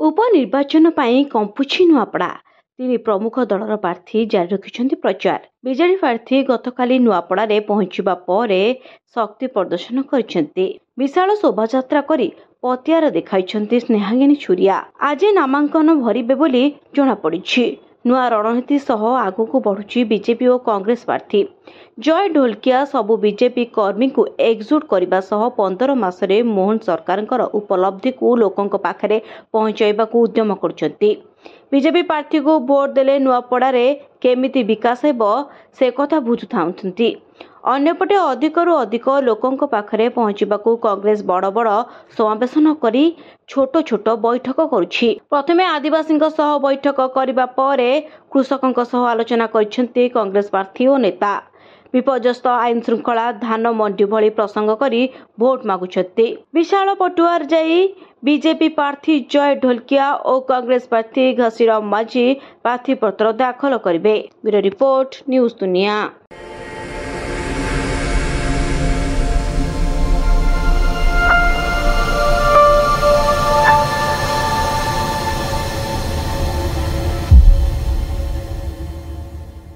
उपनिर्वाचन ପାଇଁ कंपुछि नुआपड़ा तीन प्रमुख दलर प्रार्थी जारी रखिछन्ति प्रचार। बीजेडी प्रार्थी गतकाली नुआपड़ारे पहुंचवा पर शक्ति प्रदर्शन करिसेंति। विशाल शोभायात्रा करी पतियार देखाइछन्ति स्नेहांगिनी छुरिया। आज नामांकन भरिबे बोली जणा पड़िछि। नुआ रणनीति सह आगुक बढ़ुछि बीजेपी और कांग्रेस प्रार्थी। जय ढोलकिया सबु बीजेपी कर्मी को एकजुट करने सह 15 मासरे मोहन सरकारଙ୍କର उपलब्धि को लोकंक पाखरे पहुंचाइबाकू उद्यम करछन्ति। बीजेपी प्रार्थी को भोट देले नुआपड़ारे केमिति विकास हेबो से कथा बुझुथाउछन्ति। अन्यपटे अधिकरू अधिक लोकंक पाखरे पहुंचबाकू कांग्रेस बड़ बड़ समावेशन करी छोट छोट बैठक करुछि। प्रथमे आदिवासी सह बैठक करबा परे कृषकंक सह आलोचना करिसेंति कांग्रेस प्रार्थी और नेता। विपर्यस्त आईन श्रृंखला धान मंडी भली प्रसंग करी भोट मागुछन्ति। विशाल पटुआर जाई बीजेपी प्रार्थी जय ढोलकिया और कांग्रेस प्रार्थी घसीराम माझी प्रार्थी पत्र दाखल करिवे। ब्यूरो रिपोर्ट न्यूज दुनिया।